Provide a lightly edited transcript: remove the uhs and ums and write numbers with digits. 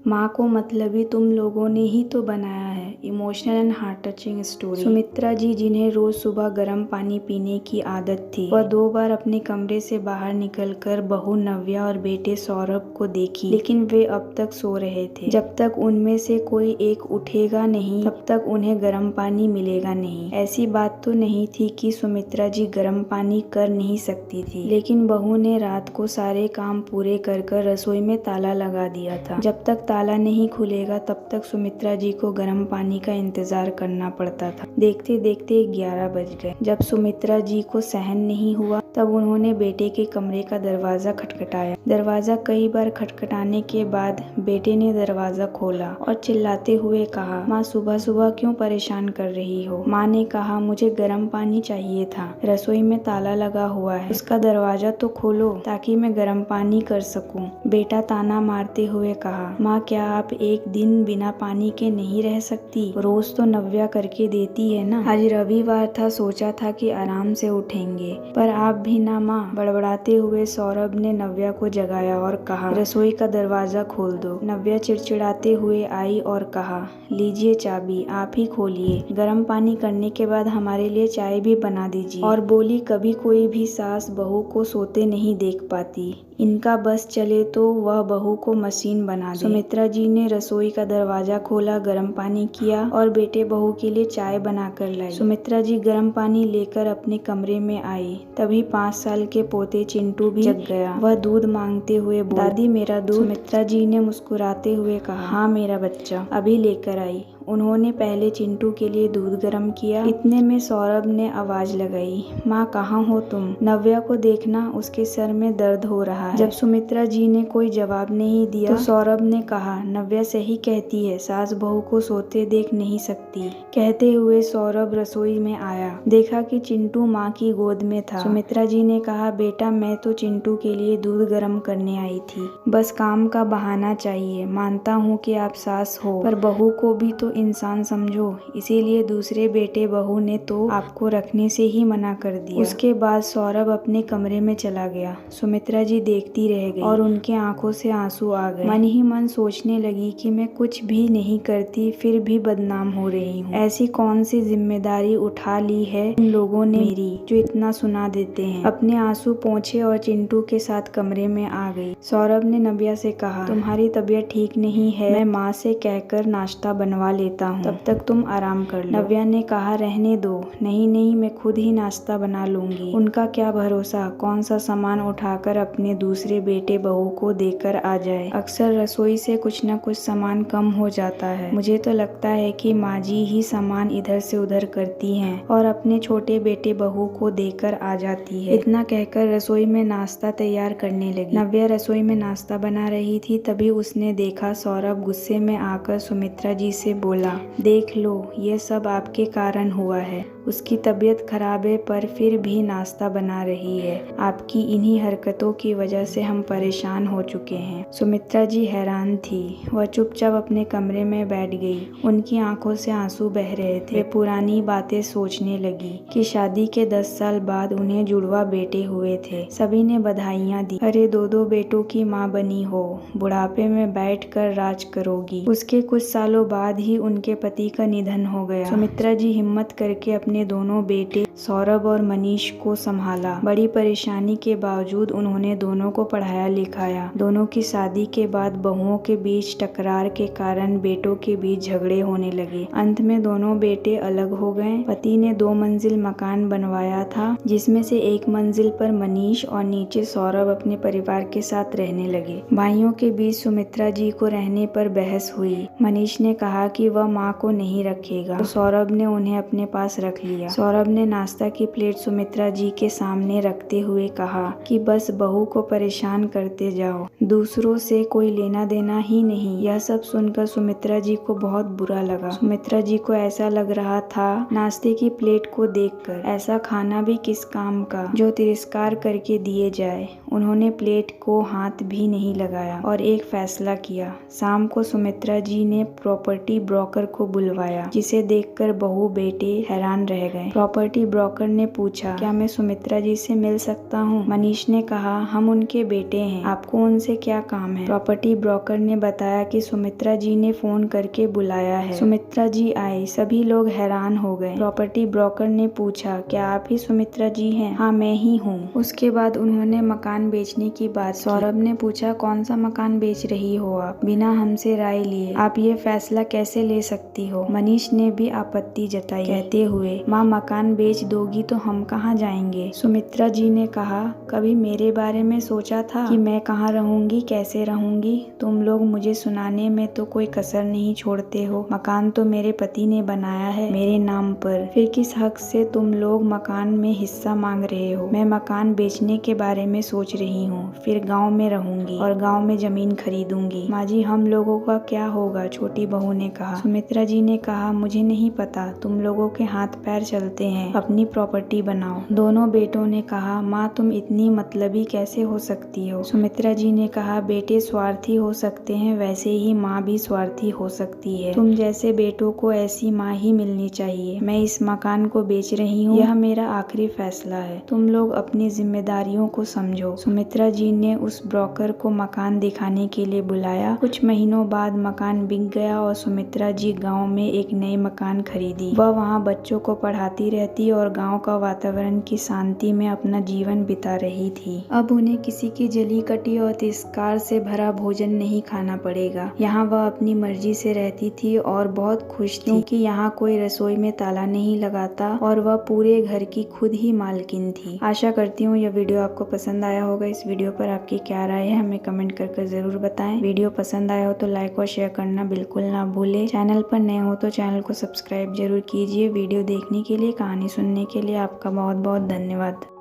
माँ को मतलबी तुम लोगों ने ही तो बनाया है। Emotional and heart touching story. Sumitra ji, जिन्हें रोज सुबह गर्म पानी पीने की आदत थी, वह 2 बार अपने कमरे से बाहर निकलकर बहू नव्या और बेटे सौरभ को देखी, लेकिन वे अब तक सो रहे थे। जब तक उनमें से कोई एक उठेगा नहीं, तब तक उन्हें गर्म पानी मिलेगा नहीं। ऐसी बात तो नहीं थी कि सुमित्रा जी गर्म पानी कर नहीं सकती थी, लेकिन बहू ने रात को सारे काम पूरे कर रसोई में ताला लगा दिया था। जब तक ताला नहीं खुलेगा तब तक सुमित्रा जी को गर्म पानी का इंतजार करना पड़ता था। देखते देखते 11 बज गए। जब सुमित्रा जी को सहन नहीं हुआ तब उन्होंने बेटे के कमरे का दरवाजा खटखटाया। दरवाजा कई बार खटखटाने के बाद बेटे ने दरवाजा खोला और चिल्लाते हुए कहा, माँ सुबह सुबह क्यों परेशान कर रही हो? माँ ने कहा, मुझे गर्म पानी चाहिए था, रसोई में ताला लगा हुआ है, उसका दरवाजा तो खोलो ताकि मैं गर्म पानी कर सकूं। बेटा ताना मारते हुए कहा, माँ क्या आप एक दिन बिना पानी के नहीं रह सकती? रोज तो नव्या करके देती है ना। आज रविवार था, सोचा था कि आराम से उठेंगे, पर आप भी ना माँ। बड़बड़ाते हुए सौरभ ने नव्या को जगाया और कहा, रसोई का दरवाजा खोल दो। नव्या चिड़चिड़ाते हुए आई और कहा, लीजिए चाबी, आप ही खोलिए। गर्म पानी करने के बाद हमारे लिए चाय भी बना दीजिए। और बोली, कभी कोई भी सास बहू को सोते नहीं देख पाती, इनका बस चले तो वह बहू को मशीन बना दे। सुमित्रा जी ने रसोई का दरवाजा खोला, गर्म पानी किया और बेटे बहू के लिए चाय बनाकर लाई। सुमित्रा जी गर्म पानी लेकर अपने कमरे में आई। तभी 5 साल के पोते चिंटू भी जग गया। वह दूध मांगते हुए बोला, दादी मेरा दूध। सुमित्रा जी ने मुस्कुराते हुए कहा, हाँ मेरा बच्चा, अभी लेकर आई। उन्होंने पहले चिंटू के लिए दूध गर्म किया। इतने में सौरभ ने आवाज लगाई, माँ कहाँ हो तुम? नव्या को देखना, उसके सर में दर्द हो रहा है। जब सुमित्रा जी ने कोई जवाब नहीं दिया तो सौरभ ने कहा, नव्या सही कहती है, सास बहू को सोते देख नहीं सकती। कहते हुए सौरभ रसोई में आया, देखा कि चिंटू माँ की गोद में था। सुमित्रा जी ने कहा, बेटा मैं तो चिंटू के लिए दूध गर्म करने आई थी, बस काम का बहाना चाहिए। मानता हूँ कि आप सास हो, पर बहू को भी तो इंसान समझो, इसीलिए दूसरे बेटे बहू ने तो आपको रखने से ही मना कर दिया। उसके बाद सौरभ अपने कमरे में चला गया। सुमित्रा जी देखती रह गई और उनके आंखों से आंसू आ गए। मन ही मन सोचने लगी कि मैं कुछ भी नहीं करती फिर भी बदनाम हो रही हूँ। ऐसी कौन सी जिम्मेदारी उठा ली है इन लोगों ने मेरी, जो इतना सुना देते हैं। अपने आंसू पोंछे और चिंटू के साथ कमरे में आ गई। सौरभ ने नव्या से कहा, तुम्हारी तबीयत ठीक नहीं है, मैं माँ से कहकर नाश्ता बनवा लेता हूँ, तब तक तुम आराम कर लो। नव्या ने कहा, रहने दो। नहीं नहीं, मैं खुद ही नाश्ता बना लूंगी। उनका क्या भरोसा, कौन सा सामान उठाकर अपने दूसरे बेटे बहू को देकर आ जाए। अक्सर रसोई से कुछ न कुछ सामान कम हो जाता है। मुझे तो लगता है कि माँ जी ही सामान इधर से उधर करती हैं और अपने छोटे बेटे बहू को देकर आ जाती है। इतना कहकर रसोई में नाश्ता तैयार करने लगी। नव्या रसोई में नाश्ता बना रही थी, तभी उसने देखा सौरभ गुस्से में आकर सुमित्रा जी से बोला, देख लो ये सब आपके कारण हुआ है। उसकी तबीयत खराब है पर फिर भी नाश्ता बना रही है। आपकी इन्हीं हरकतों की वजह से हम परेशान हो चुके हैं। सुमित्रा जी हैरान थी। वह चुपचाप अपने कमरे में बैठ गई। उनकी आंखों से आंसू बह रहे थे। वे पुरानी बातें सोचने लगी कि शादी के 10 साल बाद उन्हें जुड़वा बेटे हुए थे। सभी ने बधाइयाँ दी। अरे 2 बेटों की माँ बनी हो, बुढ़ापे में बैठकर राज करोगी। उसके कुछ सालों बाद ही उनके पति का निधन हो गया। सुमित्रा जी हिम्मत करके अपने दोनों बेटे सौरभ और मनीष को संभाला। बड़ी परेशानी के बावजूद उन्होंने दोनों को पढ़ाया लिखाया। दोनों की शादी के बाद बहुओं के बीच टकरार के कारण बेटों के बीच झगड़े होने लगे। अंत में दोनों बेटे अलग हो गए। पति ने 2 मंजिल मकान बनवाया था, जिसमें से एक मंजिल पर मनीष और नीचे सौरभ अपने परिवार के साथ रहने लगे। भाइयों के बीच सुमित्रा जी को रहने पर बहस हुई। मनीष ने कहा कि वह माँ को नहीं रखेगा, तो सौरभ ने उन्हें अपने पास रख लिया। सौरभ ने नाश्ता की प्लेट सुमित्रा जी के सामने रखते हुए कहा कि बस बहू को परेशान करते जाओ, दूसरों से कोई लेना देना ही नहीं। यह सब सुनकर सुमित्रा जी को बहुत बुरा लगा। सुमित्रा जी को ऐसा लग रहा था नाश्ते की प्लेट को देखकर, ऐसा खाना भी किस काम का जो तिरस्कार करके दिए जाए। उन्होंने प्लेट को हाथ भी नहीं लगाया और एक फैसला किया। शाम को सुमित्रा जी ने प्रॉपर्टी ब्रोकर को बुलवाया, जिसे देखकर बहू बेटे हैरान रह गए। प्रॉपर्टी ब्रोकर ने पूछा, क्या मैं सुमित्रा जी से मिल सकता हूँ? मनीष ने कहा, हम उनके बेटे हैं, आपको उनसे क्या काम है? प्रॉपर्टी ब्रोकर ने बताया कि सुमित्रा जी ने फोन करके बुलाया है। सुमित्रा जी आई, सभी लोग हैरान हो गए। प्रॉपर्टी ब्रोकर ने पूछा, क्या आप ही सुमित्रा जी हैं? हाँ, मैं ही हूँ। उसके बाद उन्होंने मकान बेचने की बात। सौरभ ने पूछा, कौन सा मकान बेच रही हो आप? बिना हमसे राय लिए आप ये फैसला कैसे ले सकती हो? मनीष ने भी आपत्ति जताई, कहते हुए, माँ मकान बेच दोगी तो हम कहाँ जाएंगे? सुमित्रा जी ने कहा, कभी मेरे बारे में सोचा था कि मैं कहाँ रहूंगी, कैसे रहूंगी? तुम लोग मुझे सुनाने में तो कोई कसर नहीं छोड़ते हो। मकान तो मेरे पति ने बनाया है मेरे नाम पर, फिर किस हक से तुम लोग मकान में हिस्सा मांग रहे हो? मैं मकान बेचने के बारे में सोच रही हूँ, फिर गांव में रहूंगी और गांव में जमीन खरीदूंगी। माँ जी, हम लोगों का क्या होगा? छोटी बहू ने कहा। सुमित्रा जी ने कहा, मुझे नहीं पता, तुम लोगों के हाथ पैर चलते हैं, अपनी प्रॉपर्टी बनाओ। दोनों बेटों ने कहा, माँ तुम इतनी मतलबी कैसे हो सकती हो? सुमित्रा जी ने कहा, बेटे स्वार्थी हो सकते हैं, वैसे ही माँ भी स्वार्थी हो सकती है। तुम जैसे बेटों को ऐसी माँ ही मिलनी चाहिए। मैं इस मकान को बेच रही हूँ, यह मेरा आखिरी फैसला है। तुम लोग अपनी जिम्मेदारियों को समझो। सुमित्रा जी ने उस ब्रोकर को मकान दिखाने के लिए बुलाया। कुछ महीनों बाद मकान बिक गया और सुमित्रा जी गांव में एक नई मकान खरीदी। वह वहां बच्चों को पढ़ाती रहती और गांव का वातावरण की शांति में अपना जीवन बिता रही थी। अब उन्हें किसी की जली कटी और तिरस्कार से भरा भोजन नहीं खाना पड़ेगा। यहाँ वह अपनी मर्जी से रहती थी और बहुत खुश थी, क्योंकि यहाँ कोई रसोई में ताला नहीं लगाता और वह पूरे घर की खुद ही मालकिन थी। आशा करती हूँ यह वीडियो आपको पसंद आया होगा। इस वीडियो पर आपकी क्या राय है हमें कमेंट कर जरूर बताएं। वीडियो पसंद आया हो तो लाइक और शेयर करना बिल्कुल ना भूलें। चैनल पर नए हो तो चैनल को सब्सक्राइब जरूर कीजिए। वीडियो देखने के लिए, कहानी सुनने के लिए आपका बहुत बहुत धन्यवाद।